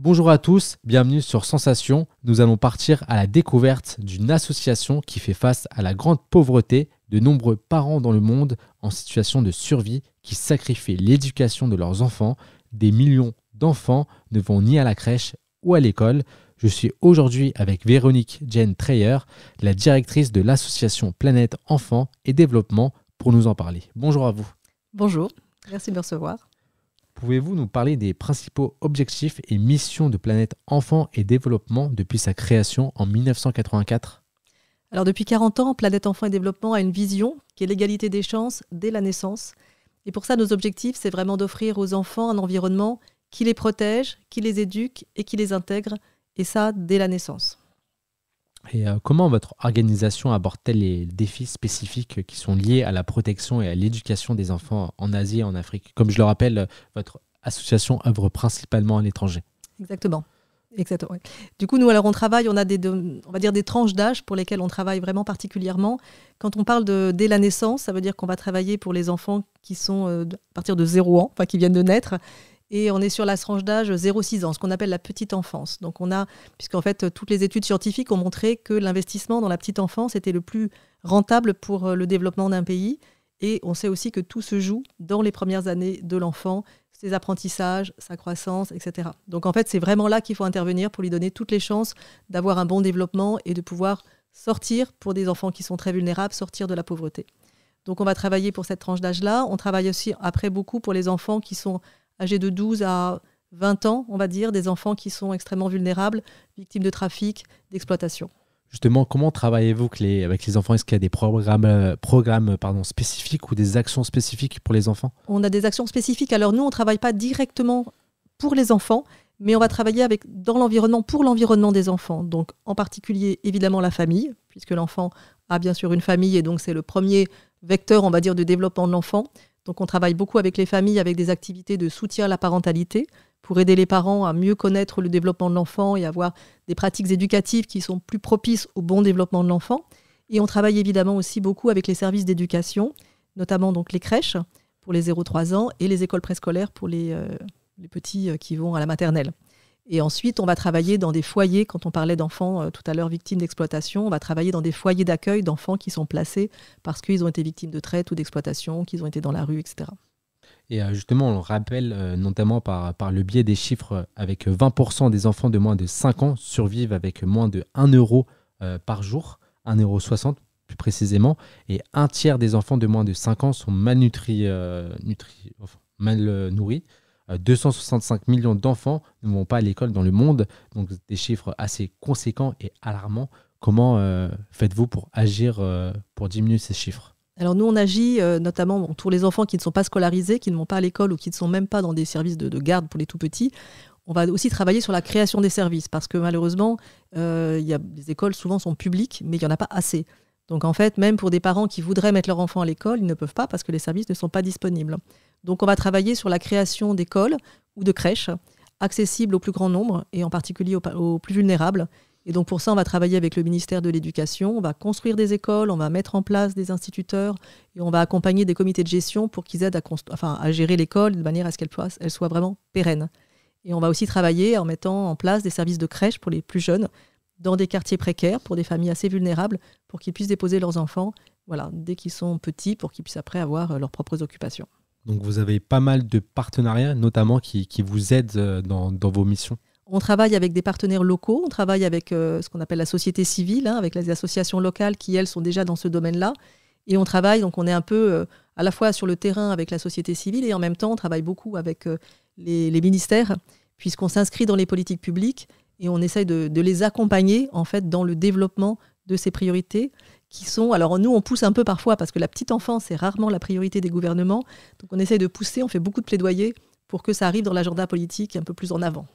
Bonjour à tous, bienvenue sur Sensation. Nous allons partir à la découverte d'une association qui fait face à la grande pauvreté de nombreux parents dans le monde en situation de survie qui sacrifient l'éducation de leurs enfants. Des millions d'enfants ne vont ni à la crèche ou à l'école. Je suis aujourd'hui avec Véronique Jane Treyer, la directrice de l'association Planète Enfants et Développement, pour nous en parler. Bonjour à vous. Bonjour, merci de me recevoir. Pouvez-vous nous parler des principaux objectifs et missions de Planète Enfants et Développement depuis sa création en 1984 ? Alors depuis 40 ans, Planète Enfants et Développement a une vision qui est l'égalité des chances dès la naissance. Et pour ça, nos objectifs, c'est vraiment d'offrir aux enfants un environnement qui les protège, qui les éduque et qui les intègre. Et ça, dès la naissance. Et comment votre organisation aborde-t-elle les défis spécifiques qui sont liés à la protection et à l'éducation des enfants en Asie et en Afrique ? Comme je le rappelle, votre association œuvre principalement à l'étranger. Exactement. Oui. Du coup, nous, alors, on travaille, on a des tranches d'âge pour lesquelles on travaille vraiment particulièrement. Quand on parle de dès la naissance, ça veut dire qu'on va travailler pour les enfants qui sont à partir de 0 ans, enfin qui viennent de naître. Et on est sur la tranche d'âge 0-6 ans, ce qu'on appelle la petite enfance. Donc puisqu'en fait, toutes les études scientifiques ont montré que l'investissement dans la petite enfance était le plus rentable pour le développement d'un pays. Et on sait aussi que tout se joue dans les premières années de l'enfant, ses apprentissages, sa croissance, etc. Donc en fait, c'est vraiment là qu'il faut intervenir pour lui donner toutes les chances d'avoir un bon développement et de pouvoir sortir, pour des enfants qui sont très vulnérables, sortir de la pauvreté. Donc on va travailler pour cette tranche d'âge-là. On travaille aussi après beaucoup pour les enfants qui sont âgés de 12 à 20 ans, on va dire, des enfants qui sont extrêmement vulnérables, victimes de trafic, d'exploitation. Justement, comment travaillez-vous avec les enfants ? Est-ce qu'il y a des programmes spécifiques ou des actions spécifiques pour les enfants ? On a des actions spécifiques. Alors nous, on ne travaille pas directement pour les enfants, mais on va travailler dans l'environnement, pour l'environnement des enfants. Donc en particulier, évidemment, la famille, puisque l'enfant a bien sûr une famille et donc c'est le premier vecteur, on va dire, de développement de l'enfant. Donc on travaille beaucoup avec les familles, avec des activités de soutien à la parentalité pour aider les parents à mieux connaître le développement de l'enfant et avoir des pratiques éducatives qui sont plus propices au bon développement de l'enfant. Et on travaille évidemment aussi beaucoup avec les services d'éducation, notamment donc les crèches pour les 0-3 ans et les écoles préscolaires pour les petits qui vont à la maternelle. Et ensuite, on va travailler dans des foyers, quand on parlait d'enfants tout à l'heure victimes d'exploitation, on va travailler dans des foyers d'accueil d'enfants qui sont placés parce qu'ils ont été victimes de traite ou d'exploitation, qu'ils ont été dans la rue, etc. Et justement, on le rappelle notamment par le biais des chiffres, avec 20% des enfants de moins de 5 ans survivent avec moins de 1 euro par jour, 1,60 € plus précisément, et un tiers des enfants de moins de 5 ans sont mal nourris. 265 millions d'enfants ne vont pas à l'école dans le monde, donc des chiffres assez conséquents et alarmants. Comment faites-vous pour agir pour diminuer ces chiffres ? Alors nous, on agit notamment pour les enfants qui ne sont pas scolarisés, qui ne vont pas à l'école ou qui ne sont même pas dans des services de garde pour les tout-petits. On va aussi travailler sur la création des services parce que malheureusement, les écoles souvent sont publiques, mais il n'y en a pas assez. Donc en fait, même pour des parents qui voudraient mettre leur enfant à l'école, ils ne peuvent pas parce que les services ne sont pas disponibles. Donc on va travailler sur la création d'écoles ou de crèches accessibles au plus grand nombre et en particulier aux plus vulnérables. Et donc pour ça, on va travailler avec le ministère de l'Éducation, on va construire des écoles, on va mettre en place des instituteurs et on va accompagner des comités de gestion pour qu'ils aident à gérer l'école de manière à ce qu'elle soit vraiment pérenne. Et on va aussi travailler en mettant en place des services de crèche pour les plus jeunes dans des quartiers précaires pour des familles assez vulnérables pour qu'ils puissent déposer leurs enfants dès qu'ils sont petits pour qu'ils puissent après avoir leurs propres occupations. Donc vous avez pas mal de partenariats, notamment qui vous aident dans vos missions. On travaille avec des partenaires locaux, on travaille avec ce qu'on appelle la société civile, avec les associations locales qui, elles, sont déjà dans ce domaine-là. Et on travaille, donc on est un peu à la fois sur le terrain avec la société civile et en même temps, on travaille beaucoup avec les ministères, puisqu'on s'inscrit dans les politiques publiques et on essaye de les accompagner en fait, dans le développement de ces priorités qui sont... Alors nous, on pousse un peu parfois parce que la petite enfance, c'est rarement la priorité des gouvernements. Donc on essaye de pousser, on fait beaucoup de plaidoyer pour que ça arrive dans l'agenda politique un peu plus en avant.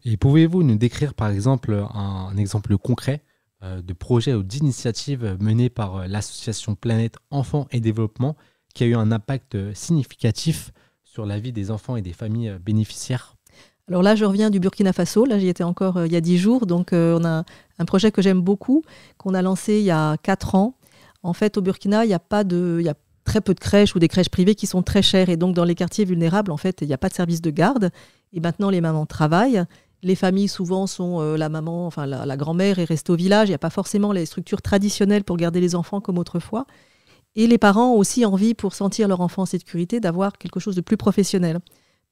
Et pouvez-vous nous décrire par exemple un exemple concret de projet ou d'initiative mené par l'association Planète Enfants et Développement qui a eu un impact significatif sur la vie des enfants et des familles bénéficiaires ? Alors là, je reviens du Burkina Faso. Là, j'y étais encore il y a 10 jours. Donc, on a un projet que j'aime beaucoup, qu'on a lancé il y a 4 ans. En fait, au Burkina, il y a très peu de crèches ou des crèches privées qui sont très chères. Et donc, dans les quartiers vulnérables, en fait, il n'y a pas de service de garde. Et maintenant, les mamans travaillent. Les familles, souvent, sont la maman, enfin la grand-mère est restée au village. Il n'y a pas forcément les structures traditionnelles pour garder les enfants comme autrefois. Et les parents ont aussi envie, pour sentir leur enfant en sécurité, d'avoir quelque chose de plus professionnel.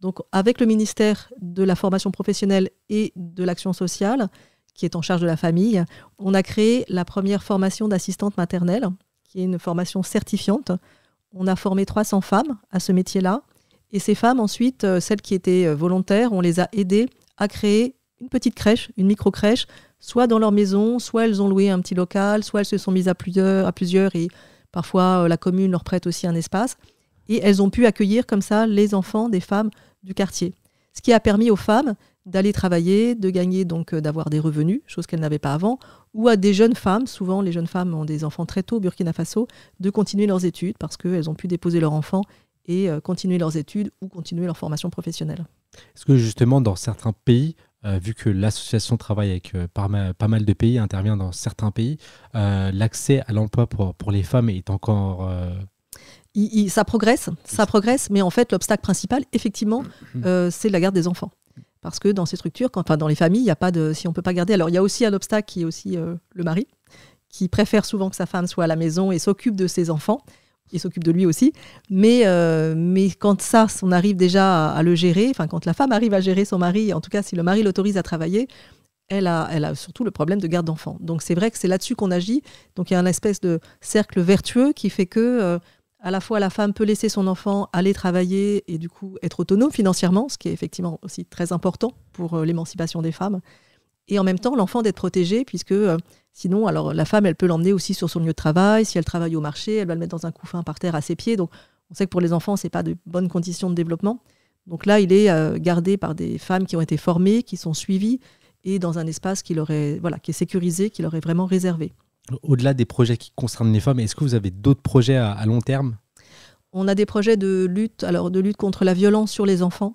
Donc, avec le ministère de la formation professionnelle et de l'action sociale, qui est en charge de la famille, on a créé la première formation d'assistante maternelle, qui est une formation certifiante. On a formé 300 femmes à ce métier-là. Et ces femmes, ensuite, celles qui étaient volontaires, on les a aidées à créer une petite crèche, une micro-crèche, soit dans leur maison, soit elles ont loué un petit local, soit elles se sont mises à plusieurs et parfois la commune leur prête aussi un espace. Et elles ont pu accueillir comme ça les enfants des femmes du quartier. Ce qui a permis aux femmes d'aller travailler, de gagner, donc d'avoir des revenus, chose qu'elles n'avaient pas avant, ou à des jeunes femmes, souvent les jeunes femmes ont des enfants très tôt au Burkina Faso, de continuer leurs études parce qu'elles ont pu déposer leur enfant et continuer leurs études ou continuer leur formation professionnelle. Est-ce que justement dans certains pays, vu que l'association travaille avec pas mal de pays, intervient dans certains pays, l'accès à l'emploi pour les femmes est encore... Ça progresse, mais en fait l'obstacle principal, effectivement, c'est la garde des enfants. Parce que dans ces structures, dans les familles, il n'y a pas de... Si on ne peut pas garder... Alors il y a aussi un obstacle qui est aussi le mari, qui préfère souvent que sa femme soit à la maison et s'occupe de ses enfants. Il s'occupe de lui aussi, mais quand on arrive déjà à le gérer, quand la femme arrive à gérer son mari, en tout cas si le mari l'autorise à travailler, elle a surtout le problème de garde d'enfants. Donc c'est vrai que c'est là-dessus qu'on agit. Donc il y a une espèce de cercle vertueux qui fait que à la fois la femme peut laisser son enfant aller travailler et du coup être autonome financièrement, ce qui est effectivement aussi très important pour l'émancipation des femmes. Et en même temps, l'enfant d'être protégé, puisque sinon, alors la femme, elle peut l'emmener aussi sur son lieu de travail. Si elle travaille au marché, elle va le mettre dans un couffin par terre à ses pieds. Donc, on sait que pour les enfants, ce n'est pas de bonnes conditions de développement. Donc là, il est gardé par des femmes qui ont été formées, qui sont suivies, et dans un espace qui est sécurisé, qui leur est vraiment réservé. Au-delà des projets qui concernent les femmes, est-ce que vous avez d'autres projets à long terme ? On a des projets de lutte contre la violence sur les enfants.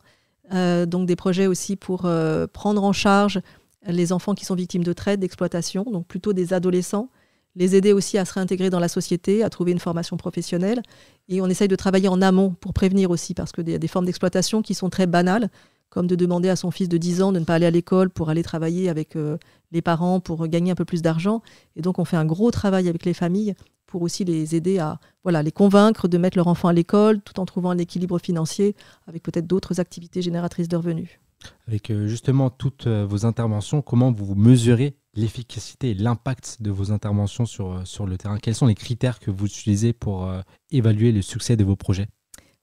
Donc des projets aussi pour prendre en charge les enfants qui sont victimes de traite, d'exploitation, donc plutôt des adolescents, les aider aussi à se réintégrer dans la société, à trouver une formation professionnelle. Et on essaye de travailler en amont pour prévenir aussi, parce qu'il y a des formes d'exploitation qui sont très banales, comme de demander à son fils de 10 ans de ne pas aller à l'école pour aller travailler avec les parents pour gagner un peu plus d'argent. Et donc on fait un gros travail avec les familles pour aussi les aider à les convaincre de mettre leur enfant à l'école, tout en trouvant un équilibre financier avec peut-être d'autres activités génératrices de revenus. Avec justement toutes vos interventions, comment vous mesurez l'efficacité et l'impact de vos interventions sur le terrain ? Quels sont les critères que vous utilisez pour évaluer le succès de vos projets ?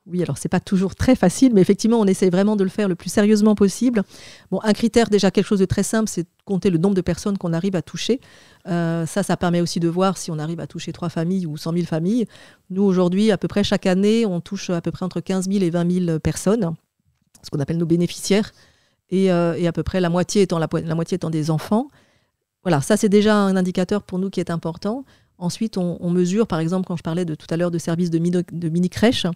Oui, alors c'est pas toujours très facile, mais effectivement, on essaie vraiment de le faire le plus sérieusement possible. Bon, un critère, déjà quelque chose de très simple, c'est de compter le nombre de personnes qu'on arrive à toucher. Ça permet aussi de voir si on arrive à toucher 3 familles ou 100 000 familles. Nous, aujourd'hui, à peu près chaque année, on touche à peu près entre 15 000 et 20 000 personnes, ce qu'on appelle nos bénéficiaires. Et à peu près la moitié étant des enfants. Voilà, ça c'est déjà un indicateur pour nous qui est important. Ensuite, on mesure, par exemple, quand je parlais tout à l'heure de services de mini-crèches,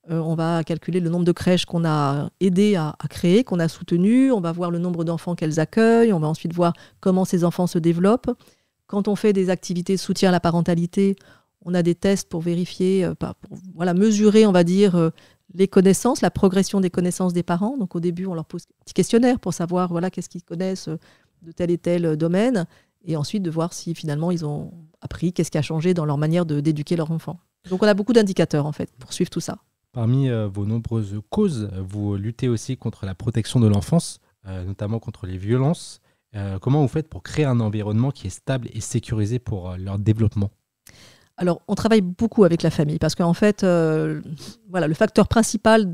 on va calculer le nombre de crèches qu'on a aidé à créer, qu'on a soutenu. On va voir le nombre d'enfants qu'elles accueillent. On va ensuite voir comment ces enfants se développent. Quand on fait des activités de soutien à la parentalité, on a des tests pour vérifier, mesurer, on va dire, les connaissances, la progression des connaissances des parents. Donc au début, on leur pose un petit questionnaire pour savoir qu'est-ce qu'ils connaissent de tel et tel domaine, et ensuite de voir si finalement ils ont appris, qu'est-ce qui a changé dans leur manière d'éduquer leur enfant. Donc on a beaucoup d'indicateurs en fait pour suivre tout ça. Parmi vos nombreuses causes, vous luttez aussi contre la protection de l'enfance, notamment contre les violences. Comment vous faites pour créer un environnement qui est stable et sécurisé pour leur développement ? Alors, on travaille beaucoup avec la famille parce qu'en fait, le facteur principal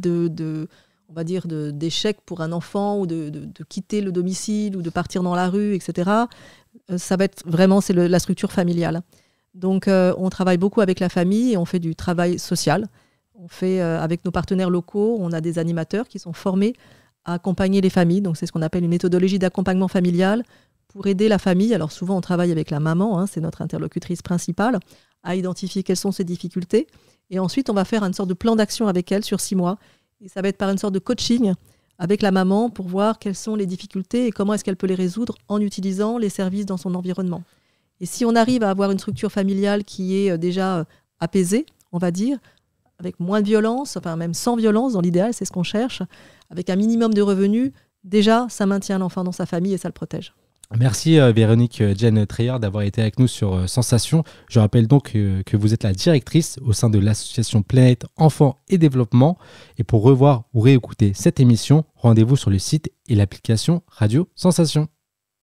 d'échec pour un enfant ou de quitter le domicile ou de partir dans la rue, etc., ça va être vraiment la structure familiale. Donc, on travaille beaucoup avec la famille et on fait du travail social. On fait avec nos partenaires locaux, on a des animateurs qui sont formés à accompagner les familles. Donc, c'est ce qu'on appelle une méthodologie d'accompagnement familial pour aider la famille. Alors, souvent, on travaille avec la maman, c'est notre interlocutrice principale, à identifier quelles sont ses difficultés. Et ensuite, on va faire une sorte de plan d'action avec elle sur 6 mois. Et ça va être par une sorte de coaching avec la maman pour voir quelles sont les difficultés et comment est-ce qu'elle peut les résoudre en utilisant les services dans son environnement. Et si on arrive à avoir une structure familiale qui est déjà apaisée, on va dire, avec moins de violence, enfin même sans violence dans l'idéal, c'est ce qu'on cherche, avec un minimum de revenus, déjà, ça maintient l'enfant dans sa famille et ça le protège. Merci Véronique Jane Treyer d'avoir été avec nous sur Sensation. Je rappelle donc que vous êtes la directrice au sein de l'association Planète Enfants et Développement. Et pour revoir ou réécouter cette émission, rendez-vous sur le site et l'application Radio Sensation.